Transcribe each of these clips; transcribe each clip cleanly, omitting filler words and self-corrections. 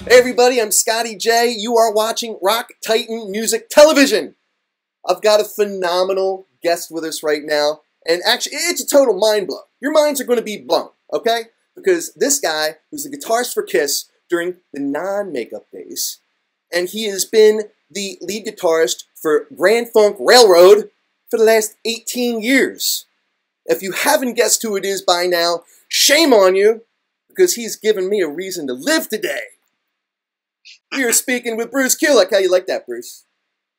Hey everybody, I'm Scotty J. You are watching Rock Titan Music Television. I've got a phenomenal guest with us right now, and actually, it's a total mind blow. Your minds are going to be blown, okay? Because this guy was the guitarist for Kiss during the non-makeup days, and he has been the lead guitarist for Grand Funk Railroad for the last 18 years. If you haven't guessed who it is by now, shame on you, because he's given me a reason to live today. We are speaking with Bruce Kulick. How you like that, Bruce?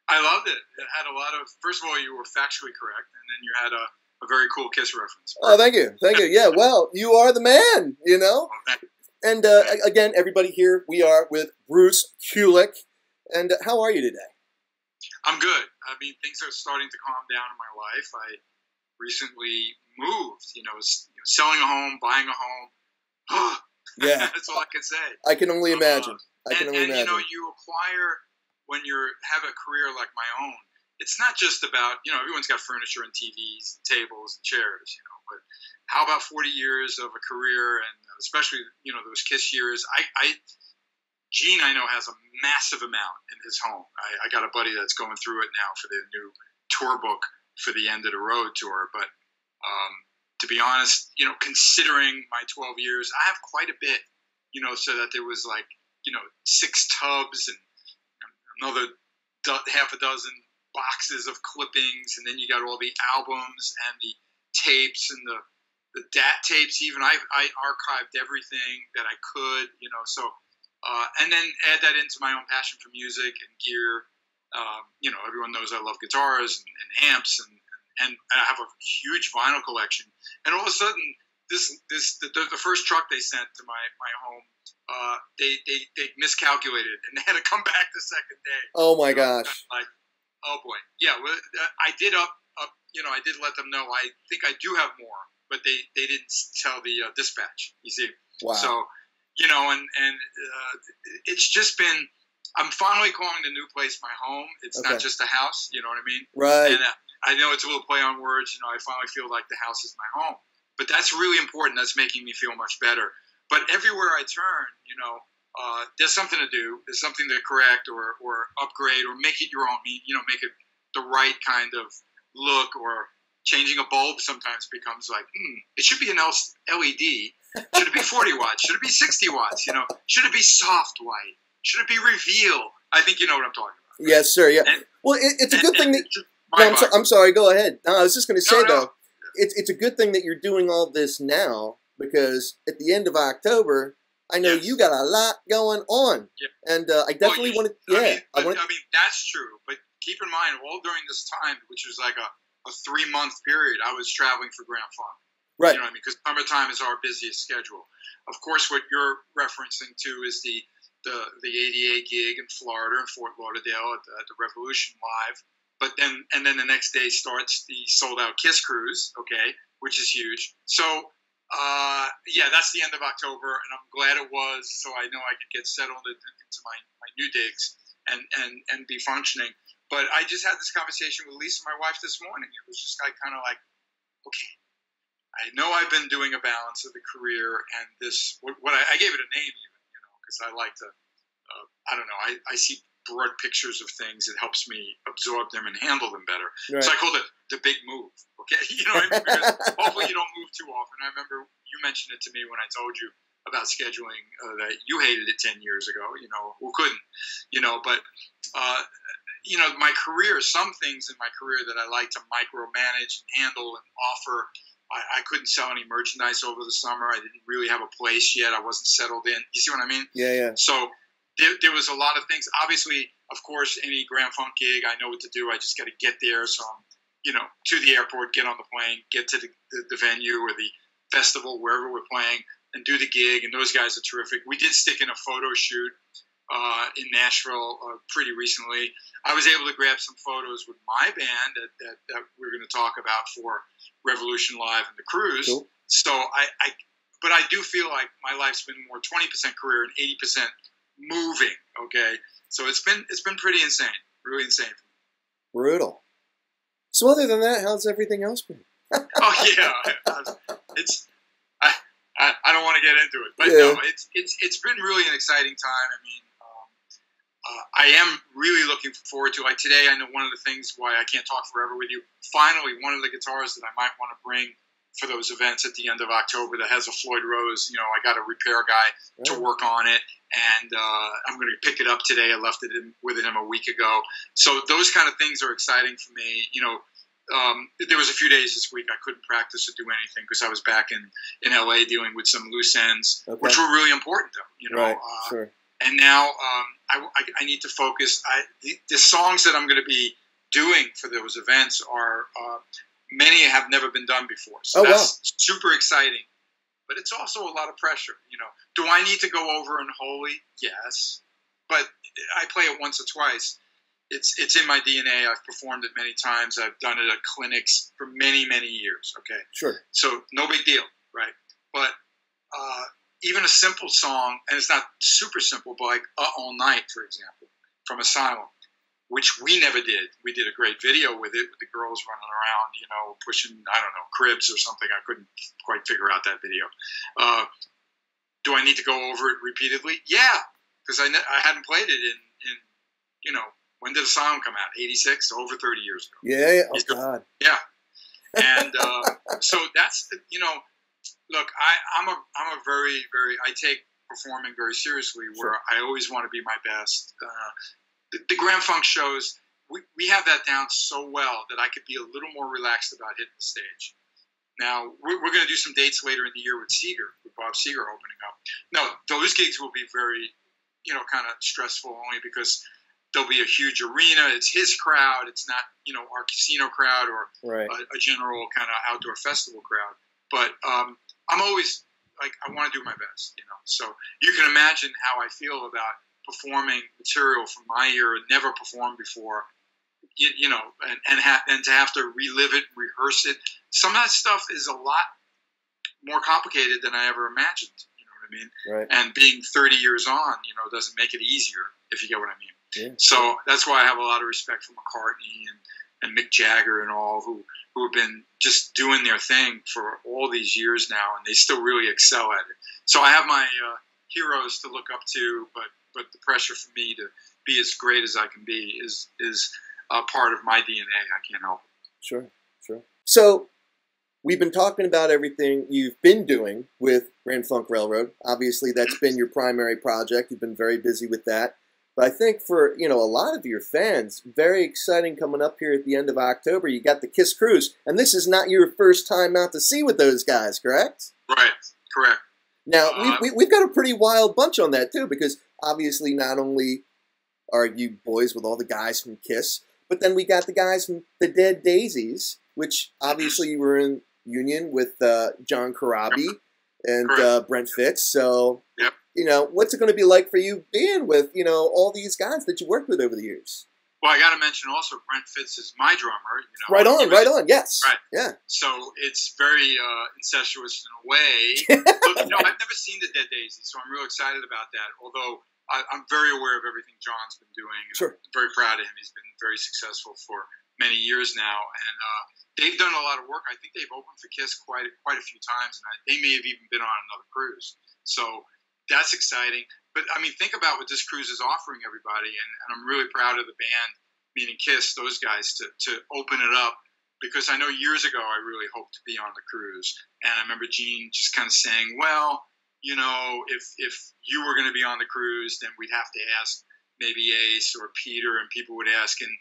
I loved it. It had a lot of, first of all, you were factually correct, and then you had a very cool Kiss reference. Oh, thank you. Thank you. Yeah, well, you are the man, you know? And again, everybody here, we are with Bruce Kulick. And how are you today? I'm good. I mean, things are starting to calm down in my life. I recently moved, selling a home, buying a home. Yeah. That's all I can say. I can only imagine. And you acquire, when you have a career like my own, it's not just about, everyone's got furniture and TVs, and tables, and chairs, but how about 40 years of a career, and especially, those Kiss years. Gene, I know, has a massive amount in his home. I got a buddy that's going through it now for the new tour book for the End of the Road tour, but to be honest, considering my 12 years, I have quite a bit, so that there was like, 6 tubs and another half a dozen boxes of clippings, and then you got all the albums and the tapes and the DAT tapes. Even I archived everything that I could, and then add that into my own passion for music and gear. Everyone knows I love guitars and amps, and I have a huge vinyl collection. And all of a sudden, the first truck they sent to my home, they miscalculated, and they had to come back the second day. Oh my gosh! Like, oh boy, yeah. Well, I did I did let them know. I think I do have more, but they didn't tell the dispatch. You see, wow. So it's just been. I'm finally calling the new place my home. It's not just a house. You know what I mean? Right. And I know it's a little play on words. I finally feel like the house is my home. But that's really important. That's making me feel much better. But everywhere I turn, there's something to do. There's something to correct or upgrade or make it your own. Make it the right kind of look. Or changing a bulb sometimes becomes like, it should be an LED. Should it be 40 watts? Should it be 60 watts? Should it be soft white? Should it be reveal? I think you know what I'm talking about. Yes, sir. Yeah. Well, it's a good thing that. No, I'm sorry. Go ahead. No, I was just going to say though, it's a good thing that you're doing all this now, because at the end of October, I know you got a lot going on, and I definitely want to. Yeah, I mean that's true. But keep in mind, all during this time, which was like a 3-month period, I was traveling for Grand Funk. Right. You know what I mean? Because summertime is our busiest schedule. Of course, what you're referencing to is the 88 gig in Florida and Fort Lauderdale at the Revolution Live. But then the next day starts the sold out Kiss cruise, which is huge. So, that's the end of October, and I'm glad it was, so I know I could get settled into my new digs and be functioning. But I just had this conversation with Lisa, my wife, this morning. It was just kind of like, okay, I know I've been doing a balance of the career and this. I gave it a name even, because I like to. I don't know. I see broad pictures of things. It helps me absorb them and handle them better. Right. So I called it the big move. Okay, what I mean? Because hopefully you don't move too often. I remember you mentioned it to me when I told you about scheduling that you hated it 10 years ago. Who couldn't? But my career. Some things in my career that I like to micromanage and handle and offer. I couldn't sell any merchandise over the summer. I didn't really have a place yet. I wasn't settled in. You see what I mean? Yeah. So there was a lot of things. Obviously, of course, any Grand Funk gig, I know what to do. I just got to get there. So I'm, to the airport, get on the plane, get to the venue or the festival, wherever we're playing, and do the gig. And those guys are terrific. We did stick in a photo shoot in Nashville pretty recently. I was able to grab some photos with my band that we're going to talk about for Revolution Live and the cruise. Cool. So but I do feel like my life's been more 20% career and 80% moving. So it's been pretty insane, really insane. Brutal. So other than that, how's everything else been? Oh yeah, it's I don't want to get into it, but no, it's been really an exciting time. I mean, I am really looking forward to, like today, I know one of the things why I can't talk forever with you, finally one of the guitars that I might want to bring for those events at the end of October that has a Floyd Rose, I got a repair guy to work on it, and I'm going to pick it up today. I left it with him a week ago. So those kind of things are exciting for me. There was a few days this week I couldn't practice or do anything because I was back in LA dealing with some loose ends, which were really important though, Right, sure. And now I need to focus. The songs that I'm going to be doing for those events are many have never been done before. So that's super exciting. But it's also a lot of pressure. Do I need to go over and Holy? Yes. But I play it once or twice. It's in my DNA. I've performed it many times. I've done it at clinics for many, many years. Okay. Sure. So no big deal, right? But even a simple song, and it's not super simple, but like All Night, for example, from Asylum, which we never did. We did a great video with it, with the girls running around, pushing, I don't know, cribs or something. I couldn't quite figure out that video. Do I need to go over it repeatedly? Yeah, because I hadn't played it in when did Asylum come out? 86, over 30 years ago. Yeah. Oh, God. Yeah. And so that's, look, I'm a very, very, I take performing very seriously, where I always want to be my best. The Grand Funk shows, we have that down so well that I could be a little more relaxed about hitting the stage. Now, we're going to do some dates later in the year with Bob Seger opening up. Now, those gigs will be very, kind of stressful only because there'll be a huge arena. It's his crowd. It's not, our casino crowd or a general kind of outdoor festival crowd. But I'm always, I want to do my best, So you can imagine how I feel about performing material from my era, never performed before, and to have to relive it, rehearse it. Some of that stuff is a lot more complicated than I ever imagined. You know what I mean? Right. And being 30 years on, doesn't make it easier, if you get what I mean. Yeah. So that's why I have a lot of respect for McCartney and Mick Jagger and all who have been just doing their thing for all these years now, and they still really excel at it. So I have my heroes to look up to, but the pressure for me to be as great as I can be is a part of my DNA. I can't help it. Sure. So we've been talking about everything you've been doing with Grand Funk Railroad. Obviously, that's been your primary project. You've been very busy with that. But I think for, a lot of your fans, very exciting coming up here at the end of October. You got the Kiss Cruise. And this is not your first time out to sea with those guys, correct? Right. Correct. Now, we've got a pretty wild bunch on that, too, because obviously not only are you boys with all the guys from Kiss, but then we got the guys from the Dead Daisies, which obviously you were in union with John Corabi and Brent Fitz. So, what's it going to be like for you being with, all these guys that you worked with over the years? Well, I got to mention also Brent Fitz is my drummer. Right on, yes. Right. Yeah. So it's very incestuous in a way. Look, I've never seen the Dead Daisies, so I'm real excited about that. Although I'm very aware of everything John's been doing. Sure. I'm very proud of him. He's been very successful for many years now, and they've done a lot of work. I think they've opened for Kiss quite a few times, and they may have even been on another cruise. So that's exciting. But, think about what this cruise is offering everybody, and I'm really proud of the band, meaning Kiss, those guys, to open it up, because I know years ago I really hoped to be on the cruise. And I remember Gene just kind of saying, well, if you were going to be on the cruise, then we'd have to ask maybe Ace or Peter, and people would ask. And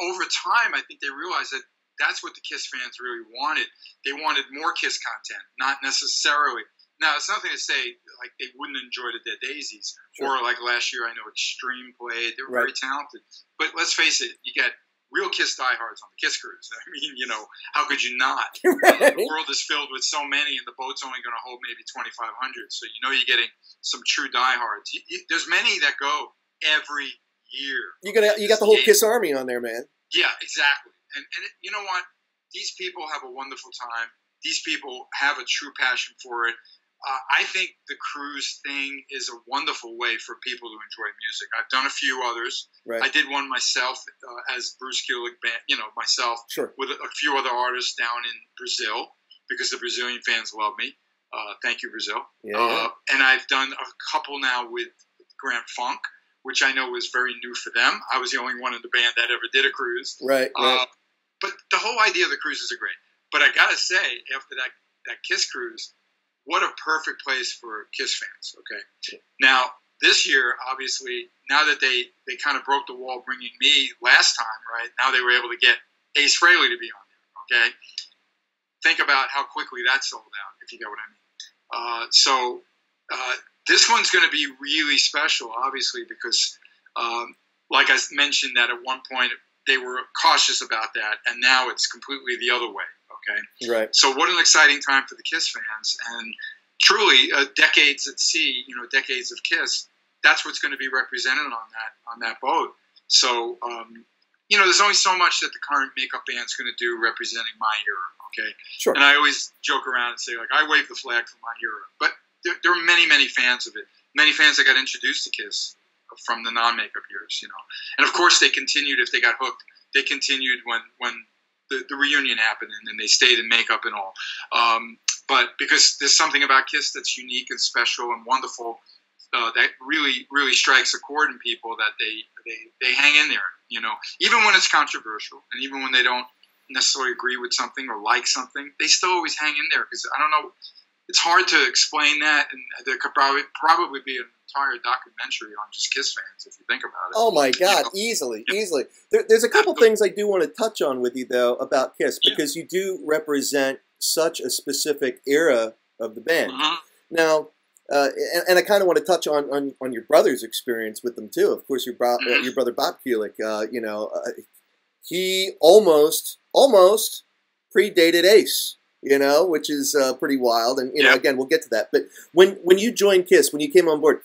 over time, I think they realized that that's what the Kiss fans really wanted. They wanted more Kiss content, not necessarily. Now, it's nothing to say like they wouldn't enjoy the Dead Daisies, or like last year, I know Extreme played. They were very talented. But let's face it, you got real Kiss diehards on the Kiss cruise. How could you not? The world is filled with so many, and the boat's only going to hold maybe 2,500. So you're getting some true diehards. There's many that go every year. You got the whole Kiss army on there, man. Yeah, exactly. And you know what? These people have a wonderful time. These people have a true passion for it. I think the cruise thing is a wonderful way for people to enjoy music. I've done a few others. Right. I did one myself as Bruce Kulick band, myself, sure, with a few other artists down in Brazil, because the Brazilian fans love me. Thank You, Brazil. Yeah. And I've done a couple now with Grand Funk, which I know was very new for them. I was the only one in the band that ever did a cruise. Right. But the whole idea of the cruises are great. But I got to say, after that Kiss cruise, what a perfect place for Kiss fans, okay? Now, this year, obviously, now that they kind of broke the wall bringing me last time, right? Now they were able to get Ace Frehley to be on there, okay? Think about how quickly that sold out, if you get what I mean. So this one's going to be really special, obviously, because like I mentioned that at one point they were cautious about that, and now it's completely the other way, okay? Right. So what an exciting time for the Kiss fans, and truly decades at sea, decades of Kiss, that's what's going to be represented on that boat. So, there's only so much that the current makeup band's going to do representing my era, okay? Sure. And I always joke around and say, like, I wave the flag for my era. But there are many, many fans of it. Many fans that got introduced to Kiss from the non-makeup years, And, of course, they continued, if they got hooked, they continued when the reunion happened, and then they stayed in makeup and all. But because there's something about Kiss that's unique and special and wonderful, that really, really strikes a chord in people that they hang in there, Even when it's controversial, and even when they don't necessarily agree with something or like something, they still always hang in there, because I don't know, it's hard to explain that, and there could probably be an entire documentary on just Kiss fans if you think about it. Oh my God, easily. There's a couple things I do want to touch on with you though about Kiss, because you do represent such a specific era of the band. Now, and I kind of want to touch on your brother's experience with them too. Of course, your brother Bob Kulick, he almost predated Ace, which is pretty wild. And again, we'll get to that. But when you joined Kiss, when you came on board,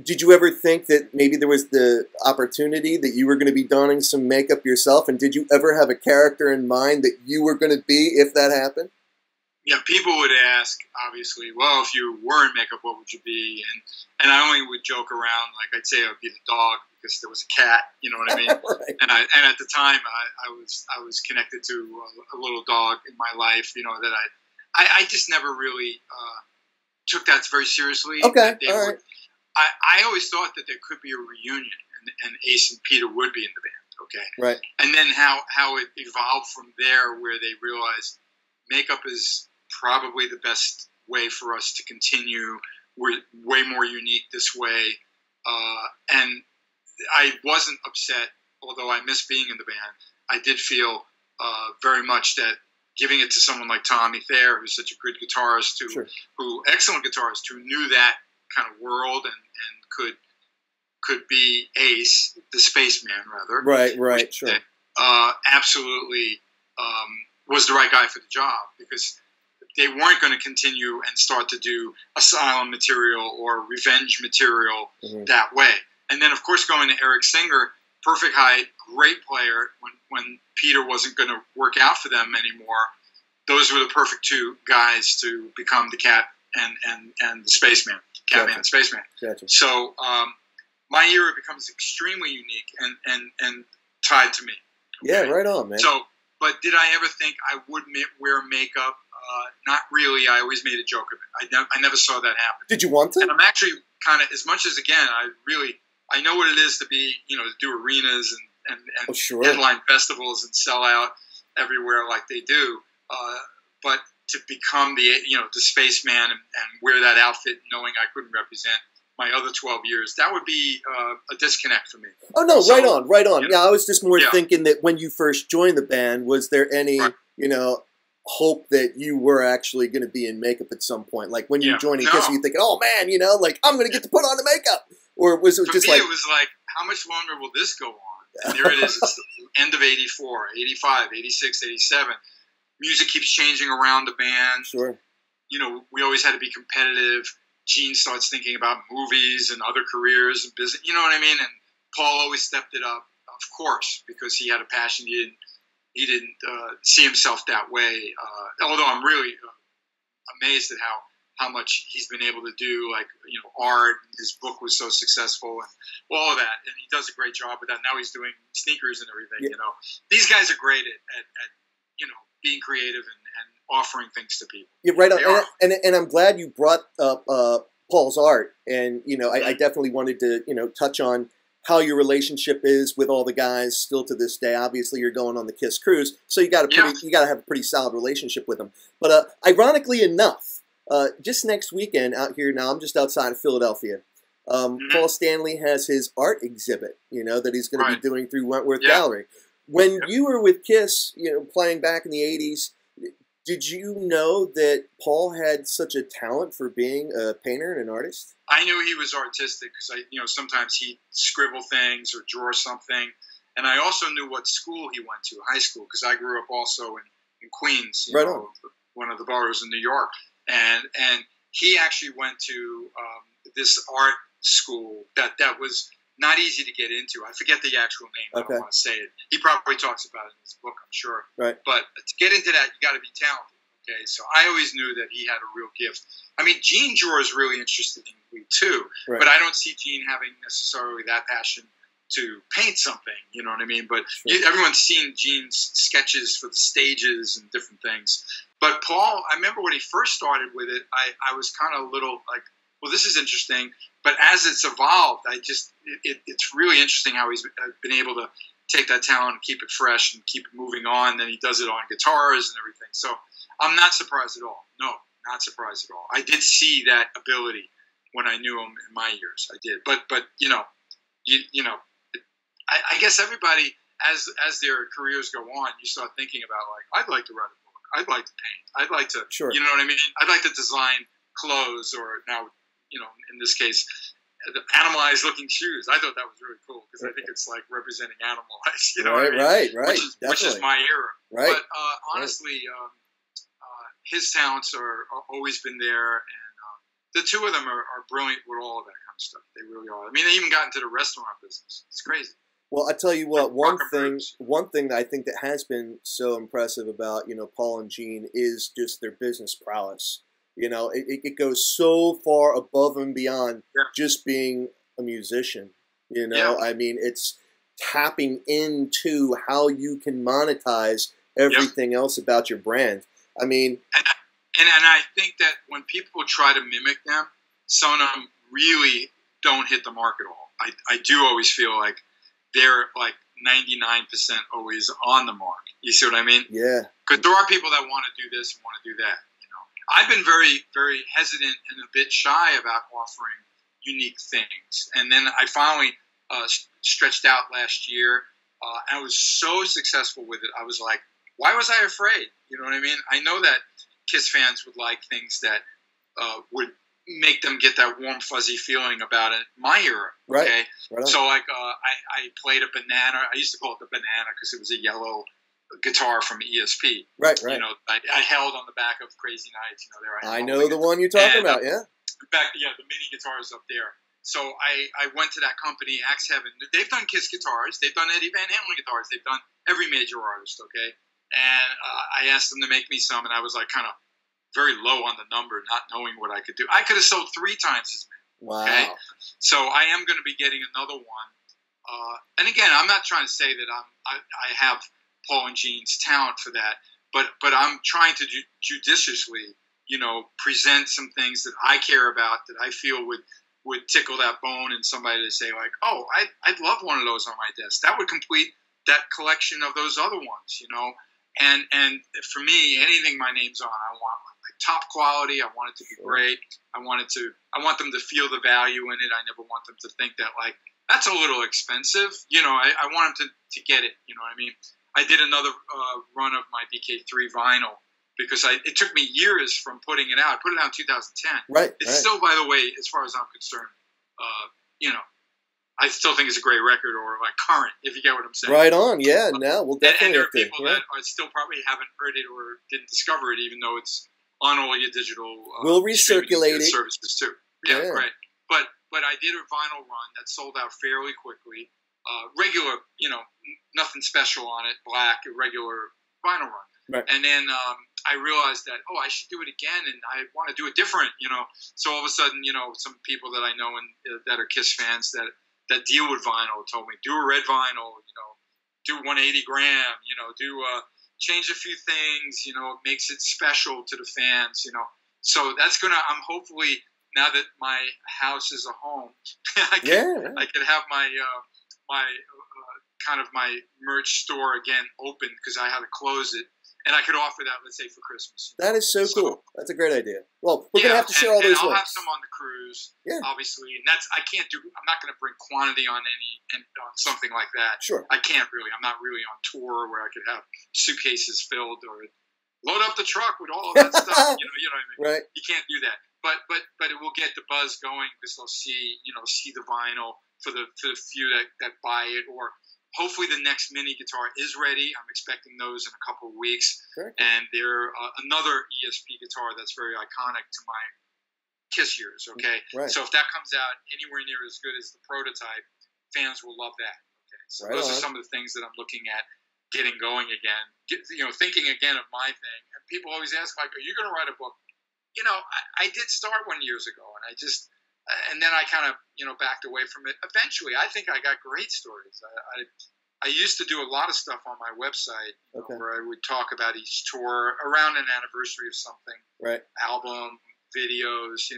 did you ever think that maybe there was the opportunity that you were going to be donning some makeup yourself? And did you ever have a character in mind that you were going to be if that happened? Yeah, people would ask, obviously, well, if you were in makeup, what would you be? And I only would joke around, like I'd say I would be the dog because there was a cat, you know what I mean? Right. And at the time, I was connected to a little dog in my life, that I just never really took that very seriously. Okay, all right. I always thought that there could be a reunion, and Ace and Peter would be in the band, okay? Right. And then how it evolved from there, where they realized makeup is probably the best way for us to continue. We're way more unique this way. And I wasn't upset, although I miss being in the band. I did feel very much that giving it to someone like Tommy Thayer, who's such a good guitarist, excellent guitarist, who knew that kind of world and could be Ace, the spaceman, rather. Right, sure. Absolutely was the right guy for the job, because they weren't going to continue and start to do Asylum material or Revenge material that way. And then, of course, going to Eric Singer, perfect height, great player. When Peter wasn't going to work out for them anymore, those were the perfect two guys to become the Cat and the Spaceman, Catman and Spaceman. Gotcha. So my era becomes extremely unique and tied to me. Okay? Yeah, right on, man. So, but did I ever think I would wear makeup? Not really. I always made a joke of it. I never saw that happen. Did you want to? And I'm actually kind of, as much as, again, I know what it is to be, to do arenas and headline festivals and sell out everywhere like they do. But to become the spaceman and wear that outfit knowing I couldn't represent my other 12 years, that would be a disconnect for me. Oh, no, right on. Yeah, I was just more thinking that when you first joined the band, was there any, hope that you were actually going to be in makeup at some point? Like when you were joining Kiss, you thinking, oh man, I'm going to get to put on the makeup? Or was it for just me, like... it was like, how much longer will this go on? And there it is. It's the end of 84, 85, 86, 87. Music keeps changing around the band. Sure. We always had to be competitive. Gene starts thinking about movies and other careers and business. You know what I mean? And Paul always stepped it up, of course, because he had a passion. He didn't see himself that way. Although I'm really amazed at how much he's been able to do, like, art. His book was so successful and all of that. And he does a great job with that. Now he's doing sneakers and everything, These guys are great at being creative and offering things to people. Yeah, right on. And I'm glad you brought up Paul's art, and I definitely wanted to touch on how your relationship is with all the guys still to this day. Obviously, you're going on the Kiss cruise, so you got to have a pretty solid relationship with them. But ironically enough, just next weekend out here now, I'm just outside of Philadelphia. Paul Stanley has his art exhibit, that he's going to be doing through Wentworth Gallery. When you were with Kiss, playing back in the 80s, did you know that Paul had such a talent for being a painter and an artist? I knew he was artistic because sometimes he'd scribble things or draw something, and I also knew what school he went to, high school, because I grew up also in Queens, one of the boroughs in New York, and he actually went to this art school that was not easy to get into. I forget the actual name. I don't want to say it. He probably talks about it in his book, I'm sure. Right. But to get into that, you got to be talented. Okay, so I always knew that he had a real gift. I mean, Gene draws really interestingly too, but I don't see Gene having necessarily that passion to paint something. You know what I mean? But everyone's seen Gene's sketches for the stages and different things. But Paul, I remember when he first started with it, I was kind of a little like, well, this is interesting. But as it's evolved, it's really interesting how he's been able to take that talent and keep it fresh and keep it moving on. Then he does it on guitars and everything. So I'm not surprised at all. No, not surprised at all. I did see that ability when I knew him in my years. I did. But I guess everybody, as their careers go on, you start thinking about, like, I'd like to write a book. I'd like to paint. I'd like to, you know what I mean? I'd like to design clothes, or now, in this case, the animalized looking shoes. I thought that was really cool because I think it's like representing animals, what I mean? Right. Which is my era. Right. But honestly, his talents are always been there, and the two of them are brilliant with all of that kind of stuff. They really are. I mean, they even got into the restaurant business. It's crazy. Well, I tell you what, one thing that I think that has been so impressive about, Paul and Gene is just their business prowess. It goes so far above and beyond just being a musician. I mean, it's tapping into how you can monetize everything else about your brand. I mean, and I think that when people try to mimic them, some of them really don't hit the mark at all. I do always feel like they're like 99% always on the mark. You see what I mean? Yeah. Because there are people that want to do this and want to do that. I've been very, very hesitant and a bit shy about offering unique things. And then I finally stretched out last year. And I was so successful with it. I was like, why was I afraid? You know what I mean? I know that Kiss fans would like things that would make them get that warm, fuzzy feeling about it. My era, okay? Right. So, like, I played a banana. I used to call it the banana because it was a yellow guitar from ESP. Right. I held on the back of Crazy Nights. I know the one you're talking about, yeah. The mini guitars up there. So I went to that company, Axe Heaven. They've done Kiss guitars. They've done Eddie Van Halen guitars. They've done every major artist, okay? And I asked them to make me some, and I was like kind of very low on the number, not knowing what I could do. I could have sold 3 times as many. Wow. Okay? So I am going to be getting another one. And again, I'm not trying to say that I have Paul and Gene's talent for that, but I'm trying to judiciously, present some things that I care about, that I feel would tickle that bone in somebody to say, like, oh, I'd love one of those on my desk. That would complete that collection of those other ones, And for me, anything my name's on, I want like top quality. I want it to be great. I want them to feel the value in it. I never want them to think that, like, that's a little expensive. I want them to get it. You know what I mean? I did another run of my BK3 vinyl because it took me years from putting it out. I put it out in 2010. Right. It's still, by the way, as far as I'm concerned, I still think it's a great record, or like current, if you get what I'm saying. Right on, yeah. Now we'll definitely. And there are people that still probably haven't heard it or didn't discover it, even though it's on all your digital. We'll recirculate it. Services too. Yeah, right. But I did a vinyl run that sold out fairly quickly. Regular, nothing special on it, black, a regular vinyl run. Right. And then I realized that, I should do it again, and I want to do it different, So all of a sudden, some people that I know and that are Kiss fans that deal with vinyl told me, do a red vinyl, do 180 gram, do change a few things, you know, it makes it special to the fans, you know. So that's I'm hopefully, now that my house is a home, I could have my kind of my merch store again open, because I had to close it, and I could offer that, let's say, for Christmas. That is so cool. That's a great idea. Well, we're gonna have to share all those I'll links. have some on the cruise, obviously, and I'm not gonna bring quantity on on something like that. Sure. I can't really. I'm not really on tour where I could have suitcases filled or load up the truck with all of that stuff. You know what I mean? Right. You can't do that. But it will get the buzz going, because they'll see the vinyl for the few that buy it, or hopefully the next mini guitar is ready. I'm expecting those in a couple of weeks. Sure. And they're another ESP guitar that's very iconic to my Kiss years. Okay, right. So if that comes out anywhere near as good as the prototype, fans will love that. Okay, so those are some of the things that I'm looking at getting going again. Thinking again of my thing. And people always ask, like, "Are you going to write a book?" You know, I did start one years ago, and then I kind of, backed away from it. Eventually, I think I got great stories. I used to do a lot of stuff on my website, where I would talk about each tour around an anniversary of something, right? Album, videos,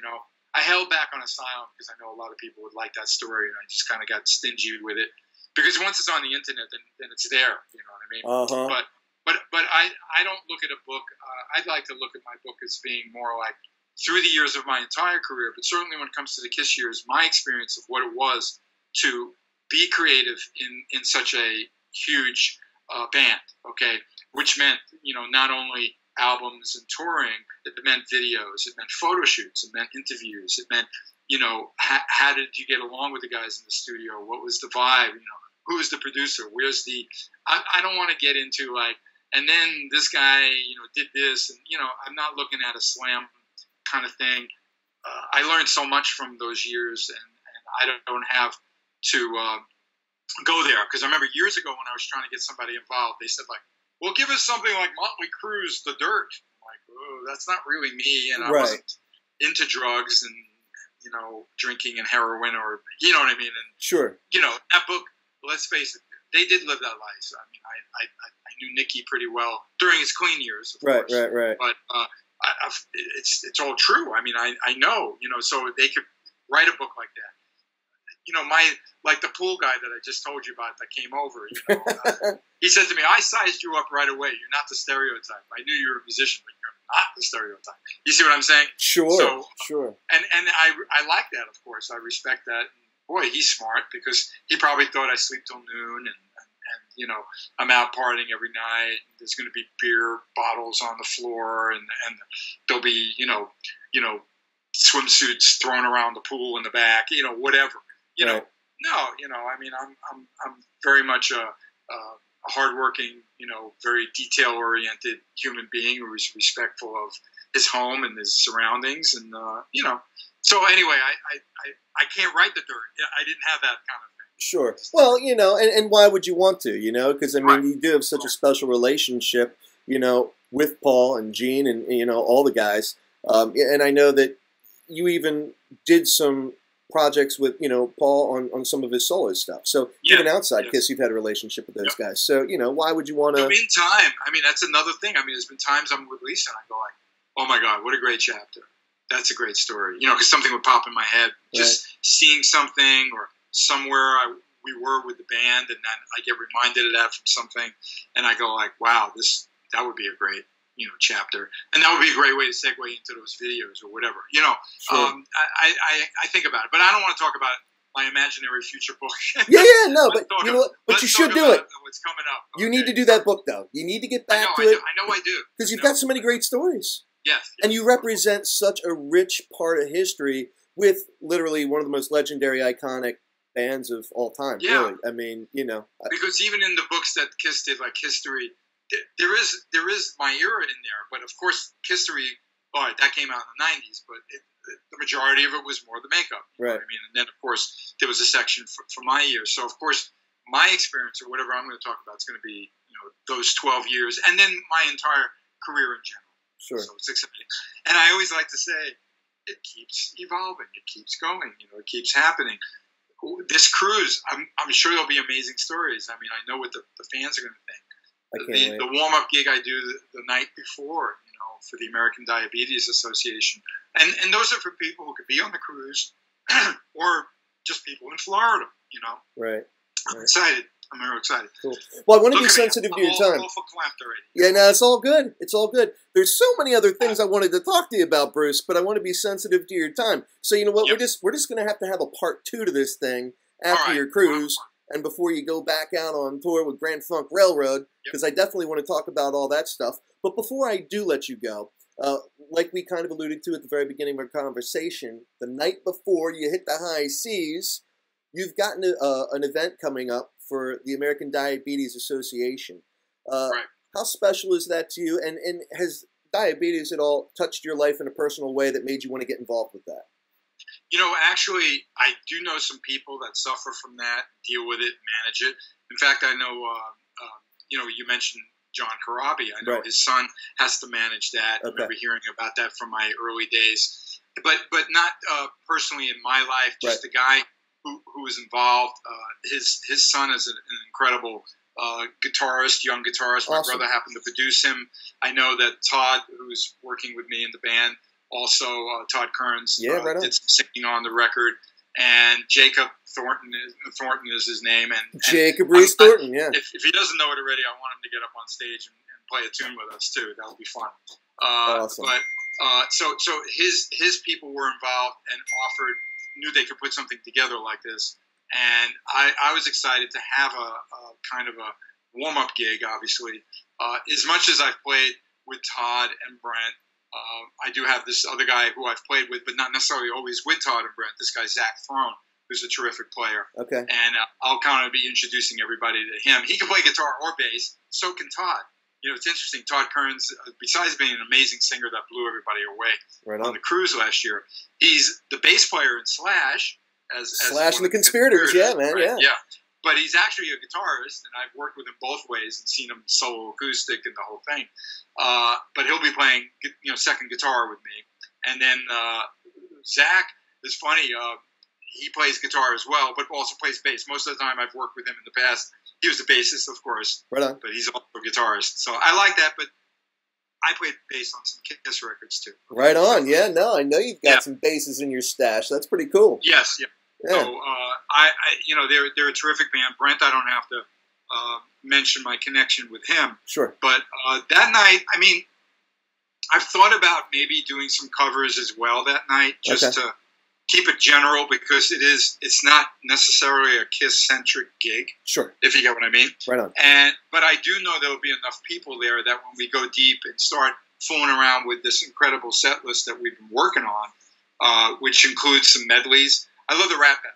I held back on Asylum because I know a lot of people would like that story, and I just kind of got stingy with it, because once it's on the internet, then it's there. You know what I mean? Uh-huh. But I don't look at a book. I'd like to look at my book as being more like, through the years of my entire career, but certainly when it comes to the Kiss years, my experience of what it was to be creative in such a huge band, okay, which meant, not only albums and touring, it meant videos, it meant photo shoots, it meant interviews, it meant, how did you get along with the guys in the studio? What was the vibe? Who was the producer? Where's the, I don't want to get into like, and then this guy, did this, and, I'm not looking at a slam kind of thing. I learned so much from those years, and I don't have to go there, because I remember years ago when I was trying to get somebody involved, they said, like, well, give us something like Motley Crue's The Dirt. I'm like, oh, that's not really me, and I wasn't into drugs and drinking and heroin, or you know what I mean. And sure, that book, let's face it, they did live that life. I mean, I knew Nicky pretty well during his clean years, of course. Right. But it's all true. I mean, I know, so they could write a book like that. Like the pool guy that I just told you about that came over, he said to me, I sized you up right away. You're not the stereotype. I knew you were a musician, but you're not the stereotype. You see what I'm saying? Sure, so, sure. And I like that, of course. I respect that. Boy, he's smart, because he probably thought I sleep till noon, and I'm out partying every night. There's going to be beer bottles on the floor, and there'll be swimsuits thrown around the pool in the back, whatever. No, I mean, I'm very much a hardworking, very detail oriented human being who is respectful of his home and his surroundings, and So anyway, I can't write The Dirt. I didn't have that kind of thing. Sure. Well, and why would you want to? Because I mean, you do have such a special relationship, with Paul and Gene and all the guys, and I know that you even did some projects with Paul on some of his solo stuff. So even outside Kiss, you've had a relationship with those guys. So why would you want to? In time, I mean, that's another thing. I mean, there's been times I'm with Lisa and I go like, oh my God, what a great chapter. That's a great story. Because something would pop in my head, just seeing something or somewhere we were with the band, and then I get reminded of that from something, and I go like, wow, that would be a great chapter, and that would be a great way to segue into those videos or whatever. Sure. I think about it, but I don't want to talk about my imaginary future book. No, but you know what? But you should do it. What's coming up? You need to do that book, though. You need to get back to it. I know I do, because you've got so many great stories. Yes, and you represent such a rich part of history with literally one of the most legendary, iconic bands of all time. Yeah. Really, I mean, because even in the books that Kiss did, like History, there is my era in there. But of course, History, all right, that came out in the '90s, but the majority of it was more the makeup. Right. I mean, and then of course there was a section for my years. So of course, my experience or whatever I'm going to talk about is going to be those 12 years, and then my entire career in general. Sure. So it's exciting. And I always like to say, it keeps evolving. It keeps going. It keeps happening. This cruise, I'm sure there'll be amazing stories. I mean, I know what the fans are going to think. I can't wait. The warm-up gig I do the night before, for the American Diabetes Association. And those are for people who could be on the cruise or just people in Florida, Right. I'm excited. I'm very excited. Cool. Well, I want to be sensitive to your time. Yeah, no, it's all good. It's all good. There's so many other things I wanted to talk to you about, Bruce, but I want to be sensitive to your time. So you know what? Yep. We're just going to have a part 2 to this thing after your cruise and before you go back out on tour with Grand Funk Railroad, because I definitely want to talk about all that stuff. But before I do let you go, like we kind of alluded to at the very beginning of our conversation, the night before you hit the high seas, you've got an event coming up for the American Diabetes Association. How special is that to you? And has diabetes at all touched your life in a personal way that made you want to get involved with that? Actually, I do know some people that suffer from that, deal with it, manage it. In fact, I know, you mentioned John Karabi. I know his son has to manage that. I remember hearing about that from my early days. But not personally in my life, just a guy who was involved. His son is an incredible guitarist, young guitarist. My brother happened to produce him. I know that Todd, who's working with me in the band, also Todd Kerns, did some singing on the record. And Jacob Thornton is his name. And Jacob Reese Thornton, If he doesn't know it already, I want him to get up on stage and play a tune with us too. That would be fun. Awesome. But so his people were involved and knew they could put something together like this. And I was excited to have a kind of a warm-up gig, obviously. As much as I've played with Todd and Brent, I do have this other guy who I've played with, but not necessarily always with Todd and Brent, this guy, Zach Throne, who's a terrific player. Okay. And I'll kind of be introducing everybody to him. He can play guitar or bass. So can Todd. It's interesting. Todd Kerns, besides being an amazing singer that blew everybody away on the cruise last year, he's the bass player in Slash. Slash and the Conspirators, yeah, man, right? Yeah. But he's actually a guitarist, and I've worked with him both ways and seen him solo acoustic and the whole thing. But he'll be playing, second guitar with me. And then Zach is funny. He plays guitar as well, but also plays bass. Most of the time I've worked with him in the past. He was a bassist, of course, but he's also a guitarist. So I like that, but I played bass on some Kiss records too. Right on, yeah. No, I know you've got some basses in your stash. That's pretty cool. Yes, yeah. So they're a terrific band. Brent, I don't have to mention my connection with him. Sure. But that night, I've thought about maybe doing some covers as well that night, just to keep it general, because it's not necessarily a Kiss-centric gig. Sure. If you get what I mean. Right on. But I do know there'll be enough people there that when we go deep and start fooling around with this incredible set list that we've been working on, which includes some medleys. I love the Rat Band.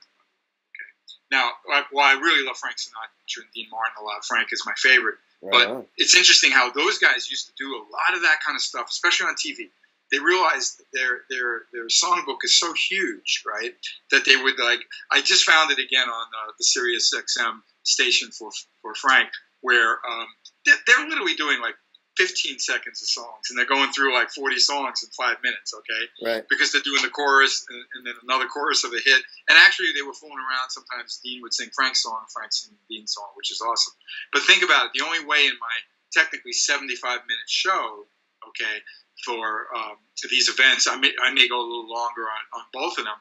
Okay. Now, I really love Frank Sinatra and Dean Martin a lot. Frank is my favorite. But it's interesting how those guys used to do a lot of that kind of stuff, especially on TV. They realized that their songbook is so huge, right, that they would I just found it again on the Sirius XM station for Frank, where they're literally doing 15 seconds of songs, and they're going through 40 songs in 5 minutes, okay? Right. Because they're doing the chorus and then another chorus of a hit. And actually, they were fooling around. Sometimes Dean would sing Frank's song and Frank sing Dean's song, which is awesome. But think about it. The only way in my technically 75-minute show, okay, for these events, I may go a little longer on both of them,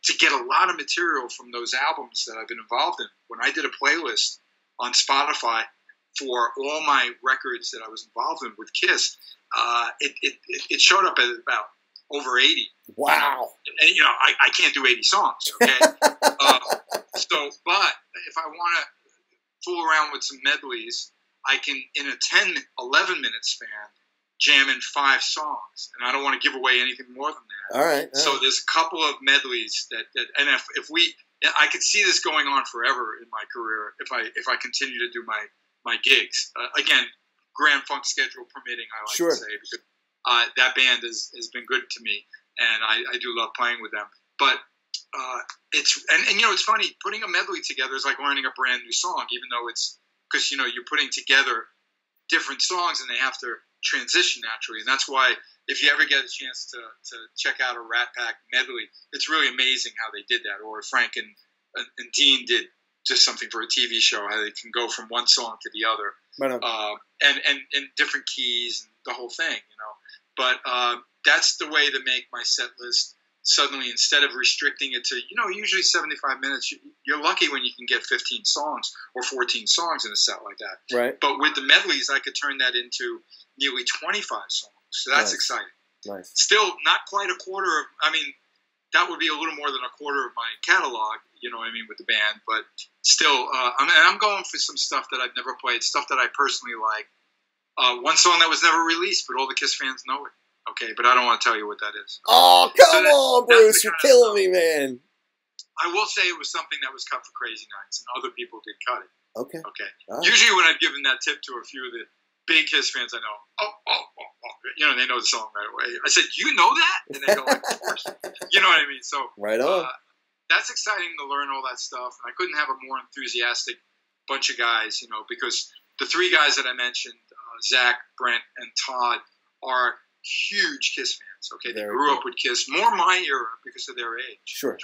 to get a lot of material from those albums that I've been involved in. When I did a playlist on Spotify for all my records that I was involved in with Kiss, it showed up at about over 80. Wow. And I can't do 80 songs, okay? But if I want to fool around with some medleys, I can, in a 10, 11-minute span, jam in 5 songs, and I don't want to give away anything more than that. All right. So there's a couple of medleys that and I could see this going on forever in my career if I continue to do my gigs. Again, Grand Funk schedule permitting, I like to say, because that band has been good to me, and I do love playing with them. But it's funny, putting a medley together is like learning a brand new song, even though it's because you're putting together different songs and they have to transition naturally. And that's why if you ever get a chance to check out a Rat Pack medley, it's really amazing how they did that. Or Frank and Dean did just something for a TV show, how they can go from one song to the other Right on. And different keys and the whole thing, you know. But that's the way to make my set list. Suddenly, instead of restricting it to, you know, usually 75 minutes, you're lucky when you can get 15 songs or 14 songs in a set like that. Right. But with the medleys, I could turn that into nearly 25 songs. So that's exciting. Nice. Still not quite a quarter of, I mean, that would be a little more than a quarter of my catalog, you know what I mean, with the band. But still, I'm going for some stuff that I've never played, stuff that I personally like. One song that was never released, but all the Kiss fans know it. Okay, but I don't want to tell you what that is. Oh, come on, Bruce. You're killing me, man. I will say it was something that was cut for Crazy Nights, and other people did cut it. Okay. Okay. Right. Usually when I've given that tip to a few of the big Kiss fans I know, you know, they know the song right away. I said, you know that? And they go, like, of course. You know what I mean? So right on. That's exciting to learn all that stuff. And I couldn't have a more enthusiastic bunch of guys, you know, because the three guys that I mentioned, Zach, Brent, and Todd, are huge Kiss fans. Okay, they grew up with Kiss, more my era because of their age. Sure.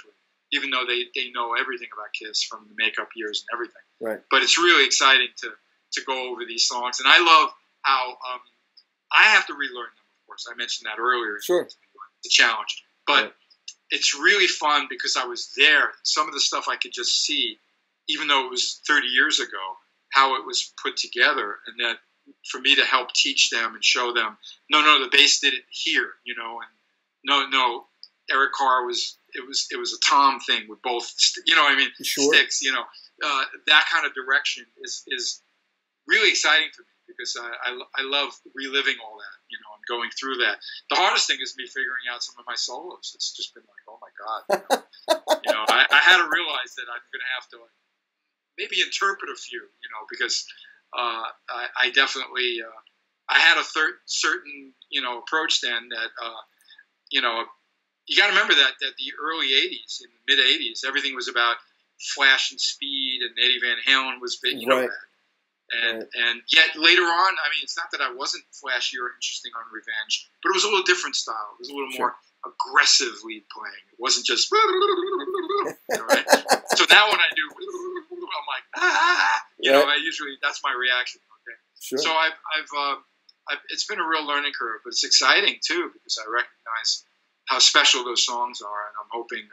Even though they know everything about Kiss from the makeup years and everything. Right. But it's really exciting to go over these songs, and I love how I have to relearn them. Of course, I mentioned that earlier. Sure. It's a challenge, but it's really fun because I was there. Some of the stuff I could just see, even though it was 30 years ago, how it was put together, and that for me to help teach them and show them, no, the bass did it here, you know, and no, Eric Carr was a tom thing with both, you know what I mean, sticks, you know, that kind of direction is really exciting for me because I love reliving all that, you know, and going through that. The hardest thing is me figuring out some of my solos. It's just been like, oh my God, you know, I had to realize that I'm going to have to maybe interpret a few, you know, because I definitely I had a certain, you know, approach then that you know, you got to remember that the early 80s, in the mid 80s, everything was about flash and speed, and Eddie Van Halen was big, you know that. And yet later on, I mean, it's not that I wasn't flashy or interesting on Revenge, but it was a little different style. It was a little more aggressively playing. It wasn't just, right? So now when I do, I'm like, you know, that's my reaction. Okay. Sure. So I've it's been a real learning curve, but it's exciting too because I recognize how special those songs are, and I'm hoping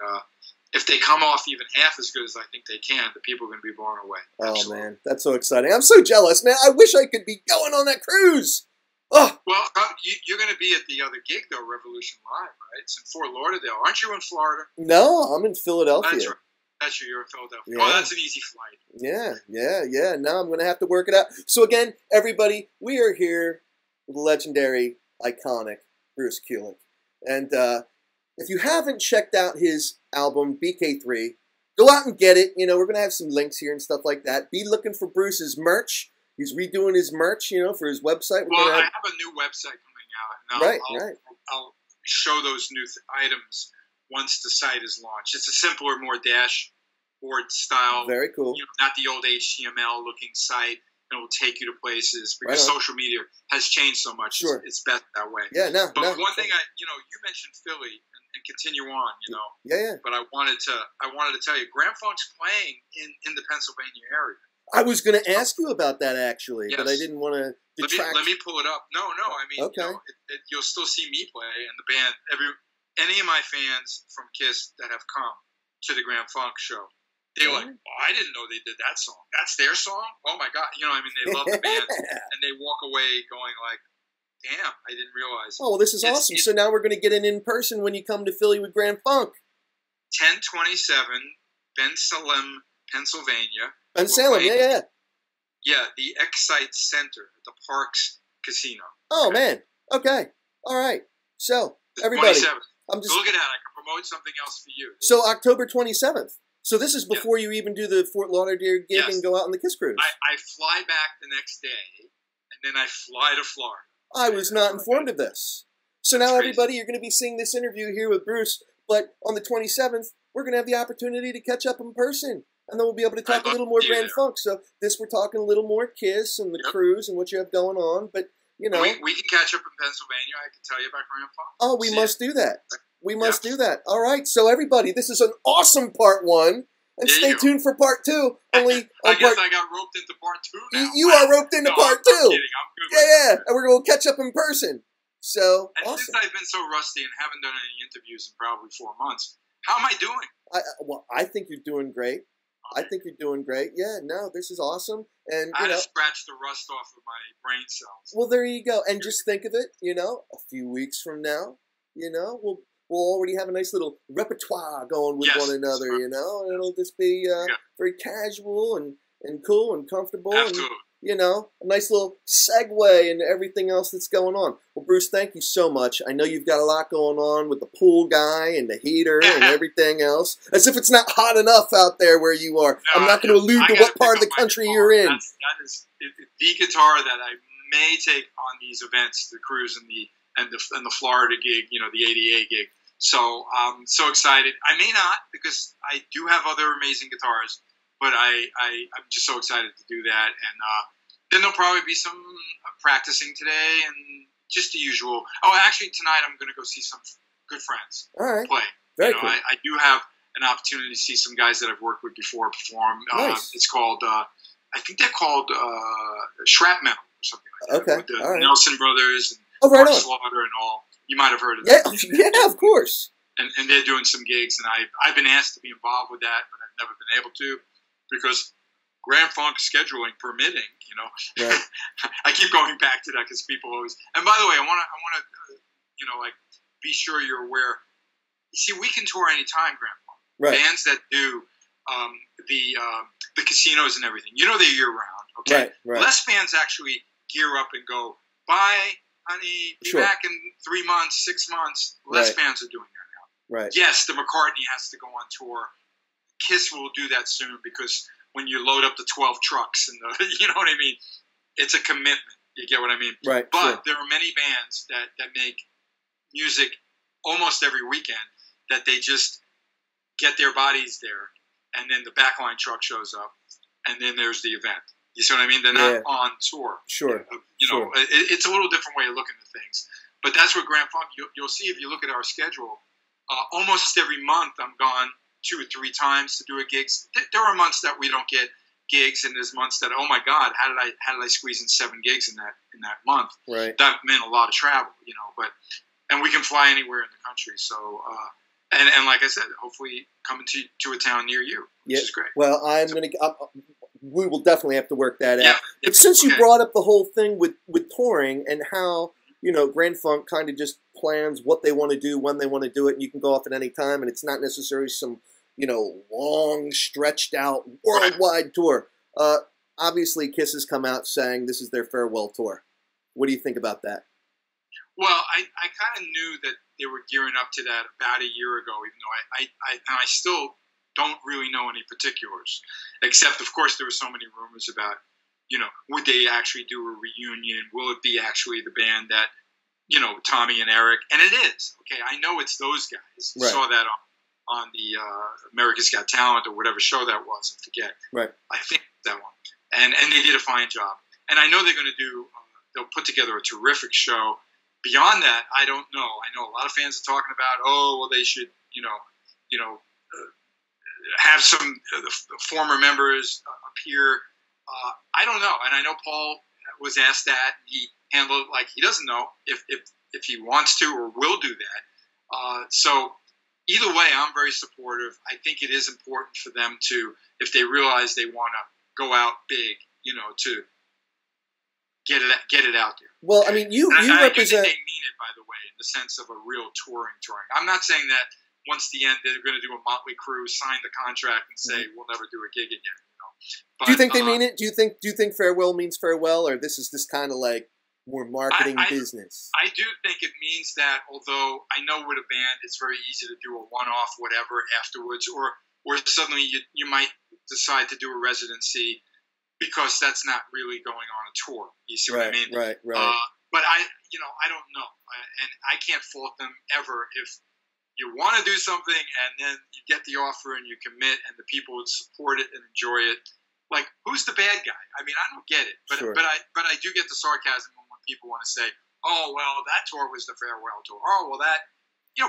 if they come off even half as good as I think they can, the people are going to be blown away. Absolutely. Oh man, that's so exciting! I'm so jealous, man. I wish I could be going on that cruise. Oh. Well, you're going to be at the other gig though, Revolution Live, right? It's in Fort Lauderdale. Aren't you in Florida? No, I'm in Philadelphia. That's right. That's you're in Philadelphia. Yeah. Oh, that's an easy flight. Yeah. Now I'm going to have to work it out. So again, everybody, we are here with the legendary, iconic Bruce Kulick. And if you haven't checked out his album, BK3, go out and get it. You know, we're going to have some links here and stuff like that. Be looking for Bruce's merch. He's redoing his merch, you know, for his website. I have a new website coming out. And I'll show those new items once the site is launched. It's a simpler, more dashboard style. Very cool. You know, not the old HTML-looking site. And it will take you to places because social media has changed so much. Sure. It's best that way. Yeah, But one thing you mentioned Philly and continue on, you know. Yeah. But I wanted to tell you, Grand Funk's playing in the Pennsylvania area. I was going to ask you about that actually, but I didn't want to detract. Let me pull it up. No, I mean, you know, you'll still see me play and the band. Any of my fans from Kiss that have come to the Grand Funk show, they're like, oh, I didn't know they did that song. That's their song? Oh my God. You know, I mean, they love the band and they walk away going like, damn, I didn't realize. Oh, well, this is awesome. So now we're going to get it in person when you come to Philly with Grand Funk. 1027 Ben Salem, Pennsylvania. Ben Salem, yeah. Yeah, the Excite Center at the Parks Casino. Oh, man. Okay. All right. So, everybody. 27th. Look at that. I can promote something else for you. So, October 27th. So this is before you even do the Fort Lauderdale gig and go out on the Kiss Cruise. I fly back the next day, and then I fly to Florida. I was not informed of this. So now, everybody, you're going to be seeing this interview here with Bruce, but on the 27th, we're going to have the opportunity to catch up in person, and then we'll be able to talk a little more Grand Funk. So we're talking a little more Kiss and the cruise and what you have going on, but, you know. We can catch up in Pennsylvania. I can tell you about Grand Funk. Oh, we must do that. We must do that. All right. So everybody, this is an awesome part one And stay tuned for part 2. Only I guess I got roped into part 2 now. You are roped into part 2. I'm kidding. I'm good. Yeah. And we're going to catch up in person. So, and awesome. Since I've been so rusty and haven't done any interviews in probably 4 months, how am I doing? I think you're doing great. Okay. I think you're doing great. Yeah, no, this is awesome. And I had to scratch the rust off of my brain cells. Well, there you go. And just think of it, a few weeks from now, we'll already have a nice little repertoire going with one another, and it'll just be very casual and cool and comfortable. Absolutely. And, a nice little segue into everything else that's going on. Well, Bruce, thank you so much. I know you've got a lot going on with the pool guy and the heater and everything else. As if it's not hot enough out there where you are. No, I'm not going to allude to what part of the country you're in. That is the guitar that I may take on these events, the cruise and the Florida gig, the 80A gig. So I'm so excited. I may not, because I do have other amazing guitars, but I'm just so excited to do that. And then there'll probably be some practicing today and just the usual. Oh, actually, tonight I'm going to go see some good friends play. Very cool. I do have an opportunity to see some guys that I've worked with before perform. Nice. It's called, I think they're called Shrapnel or something like that. With the Nelson Brothers and Mark Slaughter and all. You might have heard of them. Yeah, of course. And they're doing some gigs, and I've been asked to be involved with that, but I've never been able to because Grand Funk scheduling permitting, Right. I keep going back to that because people always. And by the way, I want to, be sure you're aware. You see, we can tour anytime, Grand Funk. Right. Bands that do the casinos and everything, they're year round. Okay. Right. Less bands actually gear up and go, bye, honey, be back in 3 months, 6 months. Less bands are doing that now. Right. Yes, the McCartney has to go on tour. Kiss will do that soon because when you load up the 12 trucks and you know what I mean, it's a commitment. You get what I mean? Right. But there are many bands that make music almost every weekend that they just get their bodies there, and then the backline truck shows up, and then there's the event. You see what I mean? They're not on tour. Sure. It's a little different way of looking at things. But that's what Grand Funk, you'll see if you look at our schedule, almost every month I'm gone 2 or 3 times to do a gig. There are months that we don't get gigs, and there's months that, oh my God, how did I squeeze in 7 gigs in that month? Right. That meant a lot of travel, and we can fly anywhere in the country. So, and like I said, hopefully coming to a town near you, which is great. Well, we will definitely have to work that out. But since you brought up the whole thing with touring and how, Grand Funk kind of just plans what they want to do, when they want to do it, and you can go off at any time, and it's not necessarily some, long, stretched out, worldwide tour. Obviously, Kiss has come out saying this is their farewell tour. What do you think about that? Well, I kind of knew that they were gearing up to that about a year ago, even though I still don't really know any particulars, except, of course, there were so many rumors about, would they actually do a reunion? Will it be actually the band that, Tommy and Eric? And it is. Okay, I know it's those guys. You saw that on the America's Got Talent or whatever show that was. I forget. Right. I think that one. And they did a fine job. And I know they're going to do, they'll put together a terrific show. Beyond that, I don't know. I know a lot of fans are talking about, they should, have some former members appear. I don't know. And I know Paul was asked that. He handled it like he doesn't know if he wants to or will do that. So either way, I'm very supportive. I think it is important for them to, if they realize they want to go out big, to get it out there. Well, I mean, you represent. I think they mean it, by the way, in the sense of a real touring. I'm not saying that once the end they're going to do a Motley Crue, sign the contract, and say we'll never do a gig again. But, do you think they mean it? Do you think farewell means farewell, or this is just kind of like more marketing business? I do think it means that. Although I know with a band, it's very easy to do a one-off, whatever, afterwards, or suddenly you might decide to do a residency. Because that's not really going on a tour. You see what I mean? Right. But I don't know. And I can't fault them ever if you want to do something and then you get the offer and you commit and the people would support it and enjoy it. Like, who's the bad guy? I mean, I don't get it. But I do get the sarcasm when people want to say, oh, well, that tour was the farewell tour. Oh, well, that,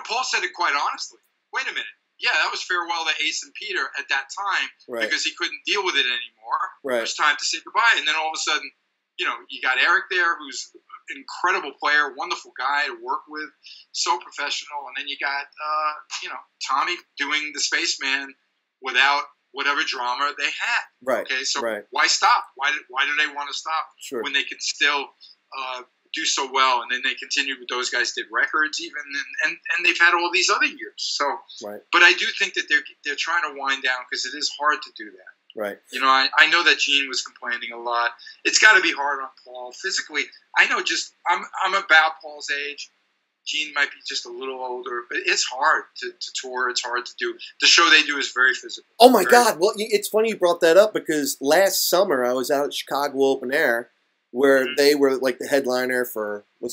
Paul said it quite honestly. Wait a minute. yeah, that was farewell to Ace and Peter at that time, right. because he couldn't deal with it anymore. Right. It was time to say goodbye. And then all of a sudden, you know, you got Eric there, who's an incredible player, wonderful guy to work with, so professional. And then you got, you know, Tommy doing the Spaceman without whatever drama they had. Right. Okay, so right. why stop? Why do they want to stop sure. when they can still do so well? And then they continued with those guys, did records even, and they've had all these other years. So, right. but I do think that they're trying to wind down, because it is hard to do that. Right. You know, I know that Gene was complaining a lot. It's got to be hard on Paul physically. I know, just I'm about Paul's age. Gene might be just a little older, but it's hard to tour. It's hard to do. The show they do is very physical. Oh my God! Well, it's funny you brought that up, because last summer I was out at Chicago Open Air, where mm-hmm. they were like the headliner for it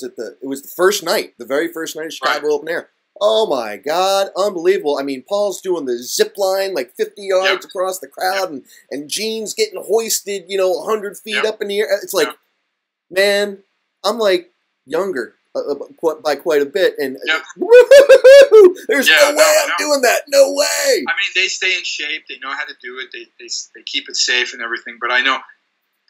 was the first night, the very first night of Chicago right. Open Air. Oh my God, unbelievable! I mean, Paul's doing the zip line like 50 yards yep. across the crowd, yep. and Gene's getting hoisted, you know, 100 feet yep. up in the air. It's like, yep. man, I'm like younger by quite a bit, and yep. there's no way I'm doing that. No way. I mean, they stay in shape. They know how to do it. They keep it safe and everything. But I know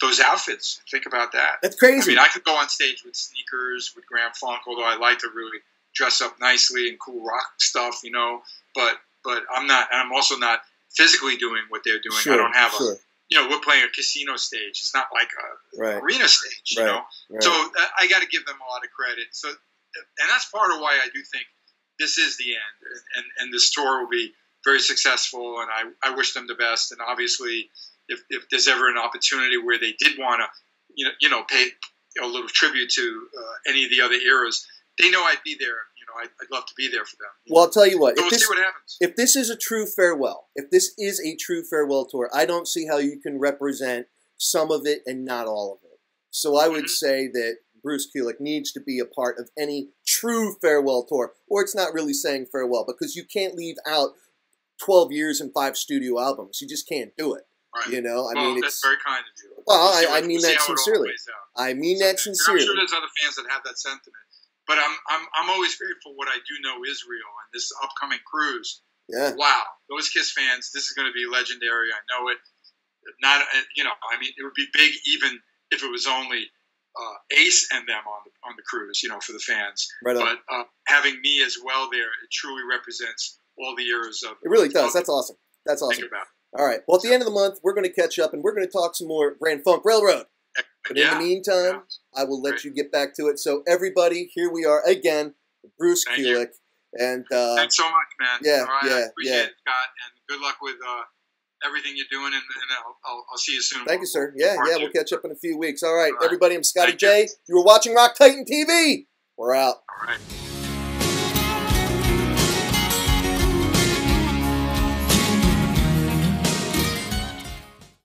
those outfits. Think about that. That's crazy. I mean, I could go on stage with sneakers, with Grand Funk, although I like to really dress up nicely and cool rock stuff, you know. But I'm not, and I'm also not physically doing what they're doing. Sure, I don't have sure. You know, we're playing a casino stage. It's not like a right. arena stage, you right. know. Right. So I got to give them a lot of credit. So, and that's part of why I do think this is the end, and this tour will be very successful. And I wish them the best. And obviously, if there's ever an opportunity where they did want to, you know, pay a little tribute to any of the other eras, they know I'd be there. You know, I'd love to be there for them. Well, I'll tell you what. So we'll see what happens. If this is a true farewell, if this is a true farewell tour, I don't see how you can represent some of it and not all of it. So I would say that Bruce Kulick needs to be a part of any true farewell tour, or it's not really saying farewell, because you can't leave out 12 years and 5 studio albums. You just can't do it. Right. You know, I mean, that's very kind of you. Well, I mean that sincerely. I mean that sincerely. I'm sure there's other fans that have that sentiment. But I'm always grateful. What I do know is real, and this upcoming cruise. Yeah. Wow, those Kiss fans, this is going to be legendary. I know it. Not, you know, I mean, it would be big even if it was only Ace and them on the cruise, you know, for the fans. Right on. But having me as well there, it truly represents all the eras of. It really does. That's awesome. That's awesome. Think about it. All right. Well, at the end of the month, we're going to catch up, and we're going to talk some more Grand Funk Railroad. But in the meantime, I will let you get back to it. So everybody, here we are again, Bruce Kulick. And thanks so much, man. Yeah, right, yeah, I appreciate it, Scott, and good luck with everything you're doing, and I'll see you soon. Thank you, sir. Yeah, we'll catch up in a few weeks. All right, all right. Everybody, I'm Scotty J. You were watching Rock Titan TV. We're out. All right.